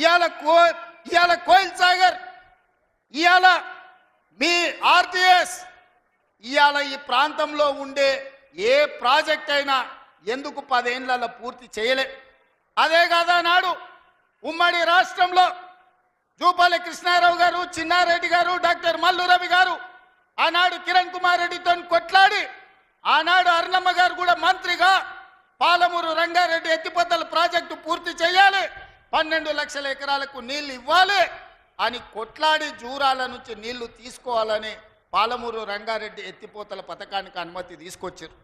ఇవాళ ఇవాళ కోయిల్ సాగర్, ఇవాళ మీ ఆర్టీఎస్, ఇవాళ ఈ ప్రాంతంలో ఉండే ఏ ప్రాజెక్ట్ అయినా ఎందుకు 10 ఏళ్లలో పూర్తి చేయలే? అదే కాదా నాడు ఉమ్మడి రాష్ట్రంలో జూపల్లి కృష్ణారావు గారు, చిన్నారెడ్డి గారు, డాక్టర్ మల్లు రవి గారు ఆనాడు కిరణ్ కుమార్ రెడ్డితో కొట్లాడి, ఆనాడు అరుణమ్మ గారు కూడా మంత్రిగా పాలమూరు రంగారెడ్డి ఎత్తిపోతల ప్రాజెక్టు పూర్తి చేయాలి, 12 లక్షల ఎకరాలకు నీళ్లు ఇవ్వాలి అని కొట్లాడి జూరాల నుంచి నీళ్లు తీసుకోవాలని పాలమూరు రంగారెడ్డి ఎత్తిపోతల పథకానికి అనుమతి తీసుకొచ్చారు.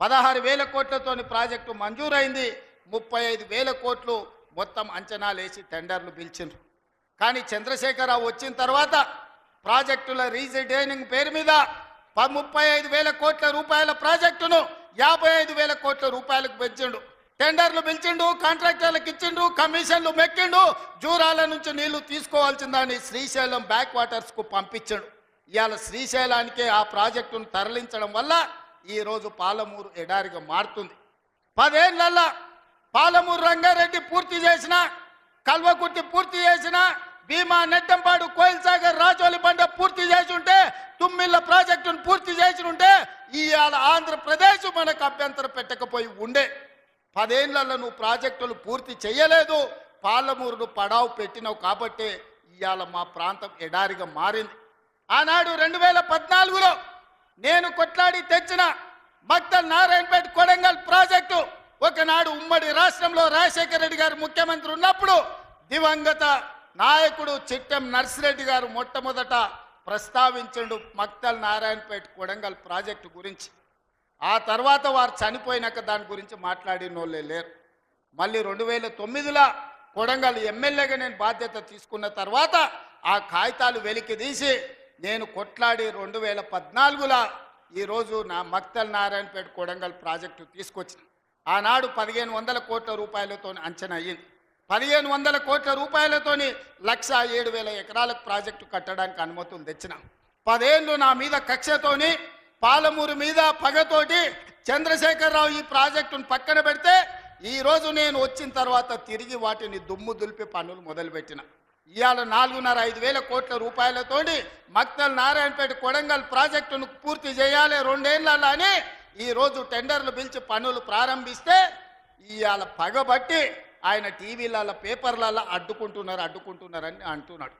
16,000 కోట్లతోని ప్రాజెక్టు మంజూరైంది. 35,000 కోట్లు మొత్తం అంచనాలు వేసి టెండర్లు పిలిచిండ్రు. కానీ చంద్రశేఖరరావు వచ్చిన తర్వాత ప్రాజెక్టుల రీజైనింగ్ పేరు మీద 35,000 కోట్ల రూపాయల ప్రాజెక్టును 55,000 కోట్ల రూపాయలకు పెంచిండు. టెండర్లు పిలిచిండు, కాంట్రాక్టర్లకు ఇచ్చిండు, కమిషన్లు మెక్కిండు. జూరాల నుంచి నీళ్లు తీసుకోవాల్సిందని శ్రీశైలం బ్యాక్ వాటర్స్కు పంపించాడు. ఇవాళ శ్రీశైలానికే ఆ ప్రాజెక్టును తరలించడం వల్ల ఈరోజు పాలమూరు ఎడారిగా మారుతుంది. 10 ఏళ్లలో పాలమూరు రంగారెడ్డి పూర్తి చేసిన, కల్వకుర్తి పూర్తి చేసిన, భీమా, నెట్టంపాడు, కోయిల్ సాగర్, రాజోలి బండ పూర్తి చేసి ఉంటే, తుమ్మిళ్ళ ప్రాజెక్టును పూర్తి చేసి ఉంటే ఇవాళ ఆంధ్రప్రదేశ్ మనకు అభ్యంతరం పెట్టకపోయి ఉండే. 10 ఏళ్లలో నువ్వు ప్రాజెక్టులు పూర్తి చేయలేదు, పాలమూరును పడావు పెట్టినావు కాబట్టి ఇవాళ మా ప్రాంతం ఎడారిగా మారింది. ఆనాడు 2014లో నేను కొట్లాడి తెచ్చిన మక్తల్ నారాయణపేట కొడంగల్ ప్రాజెక్టు ఒకనాడు ఉమ్మడి రాష్ట్రంలో రాజశేఖర రెడ్డి గారు ముఖ్యమంత్రి ఉన్నప్పుడు దివంగత నాయకుడు చిట్టెం నర్సిరెడ్డి గారు మొట్టమొదట ప్రస్తావించండు మక్తల్ నారాయణపేట కొడంగల్ ప్రాజెక్టు గురించి. ఆ తర్వాత వారు చనిపోయినాక దాని గురించి మాట్లాడిన వాళ్ళే లేరు. మళ్ళీ 2009లో కొడంగల్ ఎమ్మెల్యేగా నేను బాధ్యత తీసుకున్న తర్వాత ఆ కాగితాలు వెలికి తీసి నేను కొట్లాడి 2014లో ఈరోజు నా మక్తల్ నారాయణపేట కొడంగల్ ప్రాజెక్టు తీసుకొచ్చిన. ఆనాడు 1,500 కోట్ల రూపాయలతో అంచనా అయ్యింది. 1,500 కోట్ల రూపాయలతోని 107,000 ఎకరాలకు ప్రాజెక్టు కట్టడానికి అనుమతులు తెచ్చిన. 10 ఏళ్ళు నా మీద కక్షతోని, పాలమూరు మీద పగతోటి చంద్రశేఖరరావు ఈ ప్రాజెక్టును పక్కన పెడితే ఈరోజు నేను వచ్చిన తర్వాత తిరిగి వాటిని దుమ్ము దులిపి పనులు మొదలుపెట్టిన. ఇవాళ 4,500 కోట్ల రూపాయలతోటి మక్తల్ నారాయణపేట కొడంగల్ ప్రాజెక్టును పూర్తి చేయాలి 2 ఏళ్లలో అని ఈరోజు టెండర్లు పిలిచి పనులు ప్రారంభిస్తే ఇవాళ పగబట్టి ఆయన టీవీలలో, పేపర్లలో అడ్డుకుంటున్నారని అంటున్నాడు.